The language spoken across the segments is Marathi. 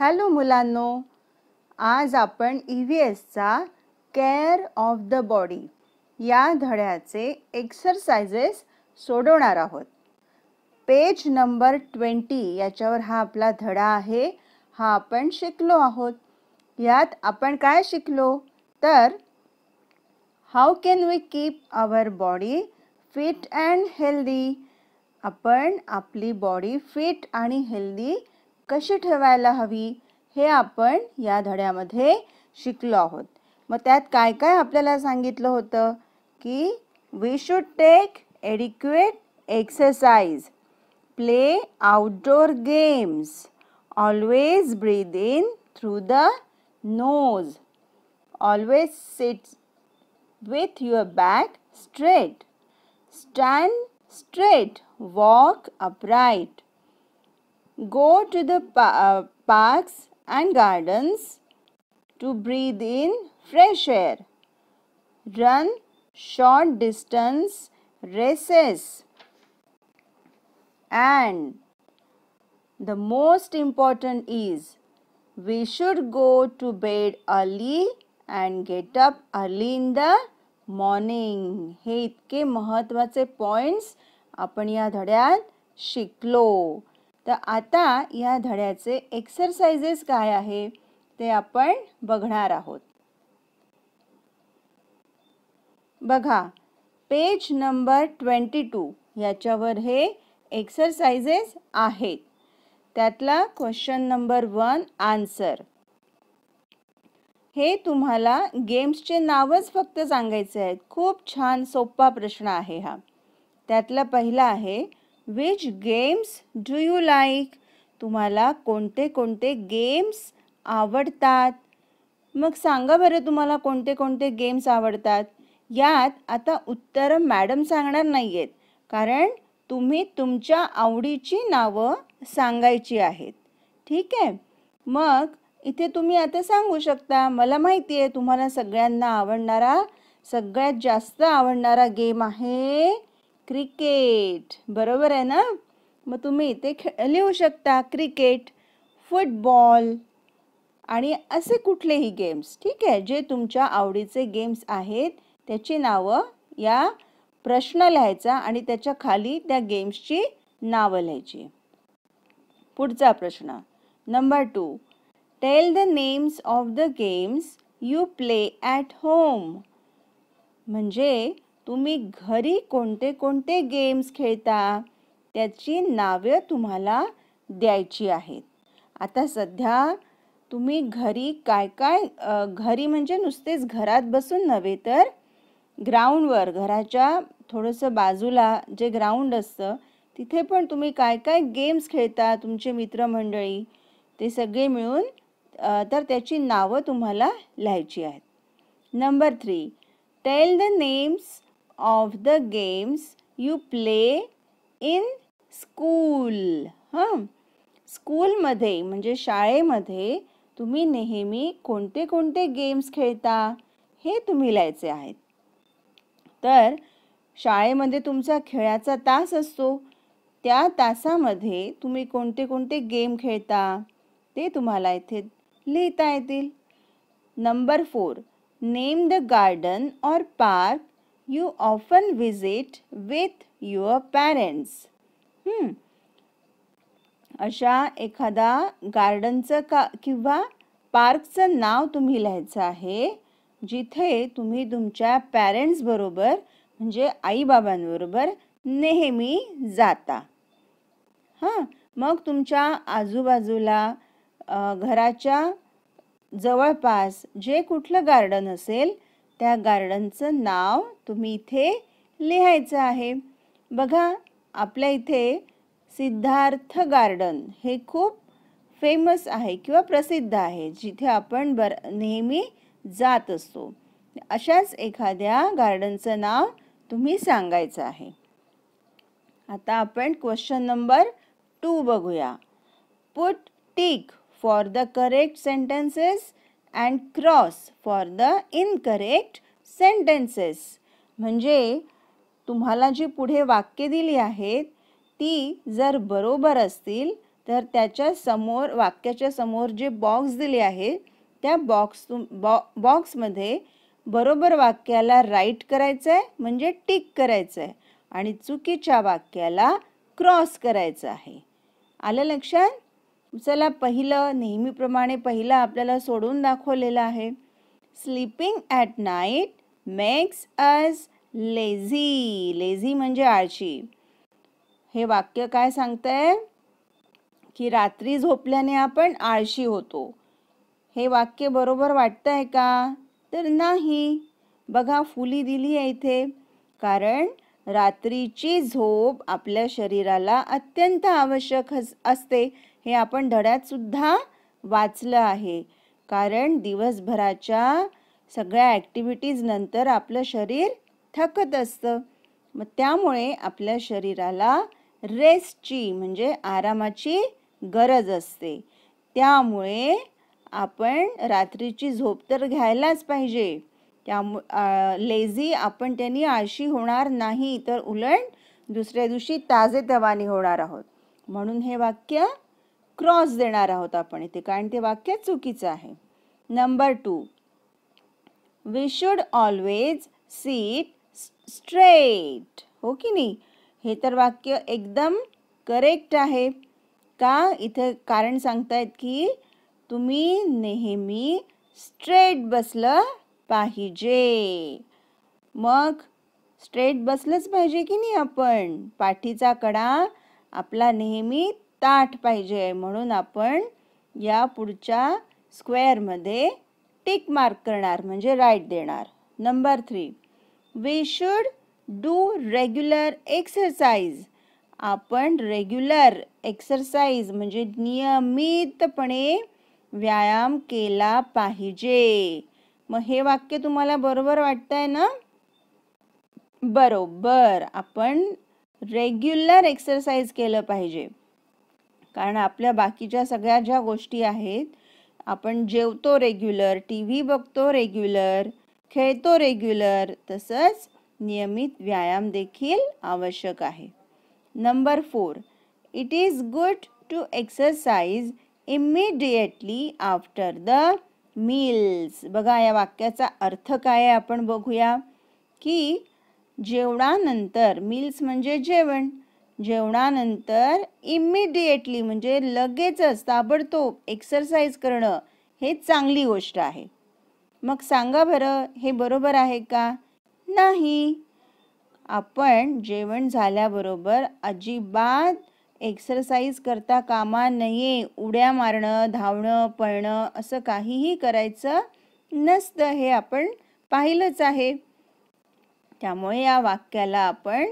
हॅलो मुलांनो, आज आपण EVSचा केअर ऑफ द बॉडी या धड्याचे एक्सरसाइजेस सोडवणार आहोत. पेज नंबर 20 याच्यावर हा आपला धडा आहे. हा आपण शिकलो आहोत. यात आपण काय शिकलो तर how can we keep our body fit and healthy. आपण आपली बॉडी फिट आणि हेल्दी कशी ठेवायला हवी हे आपण या धड्यामध्ये शिकलो आहोत. मग त्यात काय काय आपल्याला सांगितलं होतं की we should take adequate exercise, play outdoor games, always breathe in through the nose, always sit with your back straight, stand straight, walk upright, go to the parks and gardens to breathe in fresh air, run short distance races, and the most important is we should go to bed early and get up early in the morning. हे इतके महत्त्वाचे पॉइंट्स आपण या धड्यात शिकलो. तर आता या धड्याचे एक्सरसाइजेस काय आहे ते आपण बघणार आहोत. बघा, पेज नंबर 22 याच्यावर हे एक्सरसाइजेस आहेत. त्यातला क्वेश्चन नंबर 1 आन्सर. हे तुम्हाला गेम्सचे नावच फक्त सांगायचे आहेत. खूप छान सोपा प्रश्न आहे हा. त्यातला पहिला आहे which games do you like. तुम्हाला कोणते कोणते गेम्स आवडतात. मग सांगा बरं तुम्हाला कोणते कोणते गेम्स आवडतात. यात आता उत्तर मॅडम सांगणार नाही आहेत, कारण तुम्ही तुमच्या आवडीची नावं सांगायची आहेत. ठीक आहे. मग इथे तुम्ही आता सांगू शकता, मला माहिती आहे तुम्हाला सगळ्यांना आवडणारा, सगळ्यात जास्त आवडणारा गेम आहे क्रिकेट. बरोबर आहे ना. मग तुम्ही इथे लिहू शकता क्रिकेट, फुटबॉल आणि असे कुठलेही गेम्स. ठीक आहे. जे तुमच्या आवडीचे गेम्स आहेत त्याची नावं या प्रश्न लिहायचा आणि त्याच्या खाली त्या गेम्सची नावं लिहायची. पुढचा प्रश्न number 2. Tell the names of the games you play at home. म्हणजे तुम्ही घरी कोणते कोणते गेम्स खेळता त्याची नावे तुम्हाला द्यायची आहेत. आता सध्या तुम्ही घरी काय काय घरी म्हणजे नुसतेच घरात बसून नव्हे तर ग्राउंडवर, घराच्या थोडंसं बाजूला जे ग्राउंड असतं तिथे पण तुम्ही काय काय गेम्स खेळता तुमचे मित्रमंडळी ते सगळे मिळून तर त्याची नावं तुम्हाला लिहायची आहेत. Number 3. Tell the names of the games you play in school. स्कूलमध्ये म्हणजे शाळेमध्ये तुम्ही नेहमी कोणते कोणते गेम्स खेळता हे तुम्ही लिहायचे आहेत. तर शाळेमध्ये तुमचा खेळाचा तास असतो. त्या तासामध्ये तुम्ही कोणते कोणते गेम खेळता ते तुम्हाला इथे लिहिता येतील. Number 4. Name the garden or park you often visit with your parents. अशा एखादा गार्डनचं किंवा पार्कचं नाव तुम्ही लिहायचं आहे जिथे तुम्ही तुमच्या पॅरेंट्स बरोबर म्हणजे आईबाबांबरोबर नेहमी जाता. मग तुमच्या आजूबाजूला घराच्या जवळपास जे कुठलं गार्डन असेल त्या गार्डनचं नाव तुम्ही इथे लिहायचं आहे. बघा, आपल्या इथे सिद्धार्थ गार्डन हे खूप फेमस आहे किंवा प्रसिद्ध आहे जिथे आपण नेहमी जात असतो. अशाच एखाद्या गार्डनचं नाव तुम्ही सांगायचं आहे. आता आपण क्वेश्चन नंबर 2 बघूया. Put tick for the correct sentences and cross for the incorrect sentences. म्हणजे तुम्हाला जी पुढे वाक्य दिली आहेत ती जर बरोबर असतील तर त्याच्या समोर, वाक्याच्या समोर जे बॉक्स दिले आहे त्या बॉक्समध्ये बरोबर वाक्याला राईट करायचं आहे म्हणजे टिक करायचं आहे आणि चुकीच्या वाक्याला क्रॉस करायचं आहे. आलं लक्षात? चला, पहिलं नेहमीप्रमाणे पहिलं आपल्याला सोडून दाखवलेलं आहे. Sleeping at night makes us lazy. Lazy म्हणजे आळशी. हे वाक्य काय सांगतंय की रात्री झोपल्याने आपण आळशी होतो. हे वाक्य बरोबर वाटतंय का? तर नाही. बघा, फुली दिली आहे इथे. कारण रात्रीची झोप आपल्या शरीराला अत्यंत आवश्यक असते. हे आपण धड्यात सुद्धा वाचलं आहे. कारण दिवसभराच्या सगळ्या ॲक्टिव्हिटीज नंतर आपलं शरीर थकत असतं. मग त्यामुळे आपल्या शरीराला रेस्टची म्हणजे आरामाची गरज असते. त्यामुळे आपण रात्रीची झोप तर घ्यायलाच पाहिजे. लेझी आपण त्यांनी आळशी होणार नाही, तर उलट दुसऱ्या दिवशी ताजेतवाने होणार आहोत. म्हणून हे वाक्य क्रॉस देणार आहोत आपण इथे, कारण ते वाक्य चुकीचं आहे. Number 2, we should always sit straight. हो की नाही? हे तर वाक्य एकदम करेक्ट आहे. का? इथे कारण सांगतायत की तुम्ही नेहमी स्ट्रेट बसलं पाहिजे. मग स्ट्रेट बसलंच पाहिजे की नाही आपण? पाठीचा कडा आपला नेहमी ताठ पाहिजे. म्हणून आपण या पुढच्या स्क्वेअरमध्ये टिक मार्क करणार म्हणजे राईट देणार. Number 3, we should do regular exercise. आपण रेग्युलर एक्सरसाइज म्हणजे नियमितपणे व्यायाम केला पाहिजे. मग हे वाक्य तुम्हाला बरोबर वाटतंय ना? बरोबर, आपण रेग्युलर एक्सरसाइज केलं पाहिजे. कारण आपल्या बाकीच्या सगळ्या ज्या गोष्टी आहेत, आपण जेवतो रेग्युलर, TV बघतो रेग्युलर, खेळतो रेग्युलर, तसंच नियमित व्यायाम देखील आवश्यक आहे. Number 4, it is good to exercise immediately after the meals. बघा, या वाक्याचा अर्थ काय आहे आपण बघूया. की जेवणानंतर, मील्स म्हणजे जेवण, जेवणानंतर इमिडिएटली म्हणजे लगेचच ताबडतोब एक्सरसाइज करणं हे चांगली गोष्ट आहे. मग सांगा बरं, हे बरोबर आहे का? नाही. आपण जेवण झाल्याबरोबर अजिबात एक्सरसाइज करता कामा नये. उड्या मारणं, धावणं, पळणं असं काहीही करायचं नसतं. हे आपण पाहिलंच आहे. त्यामुळे या वाक्याला आपण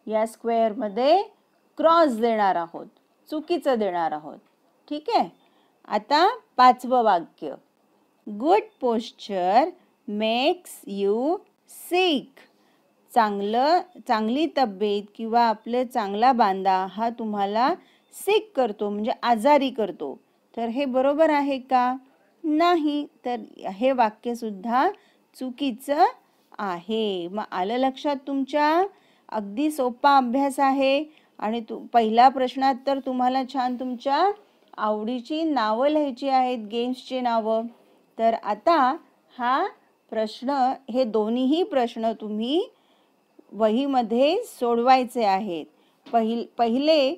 या स्क्वेअरमध्ये क्रॉस देणार आहोत, चुकीचं देणार आहोत. ठीक आहे? आता 5वं वाक्य, good posture makes you sick. चांगली तब्येत किंवा आपले चांगला बांधा हा तुम्हाला सिक करतो म्हणजे आजारी करतो. तर हे बरोबर आहे का? नाही. तर हे वाक्य सुद्धा चुकीचं आहे. मग आलं लक्षात तुमच्या? अगदी सोपा अभ्यास आहे. आणि पहिल्या प्रश्नात तर तुम्हाला छान तुमच्या आवडीची नावं लिहायची आहेत, गेम्सची नावं. तर आता हा प्रश्न, हे दोन्हीही प्रश्न तुम्ही वहीमध्ये सोडवायचे आहेत. पहिले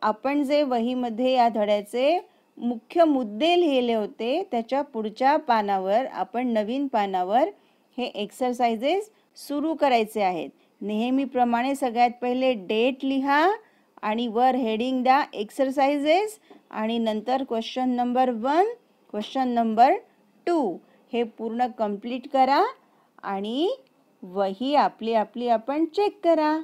आपण जे वहीमध्ये या धड्याचे मुख्य मुद्दे लिहिले होते त्याच्या पुढच्या पानावर, आपण नवीन पानावर हे एक्सरसाइजेस सुरू करायचे आहेत. नेहमीप्रमाणे सगळ्यात पहिले डेट लिहा आणि वर हेडिंग द्या एक्सरसाइजेस आणि नंतर क्वेश्चन नंबर 1, क्वेश्चन नंबर 2 हे पूर्ण कंप्लीट करा आणि वही आपली आपण चेक करा.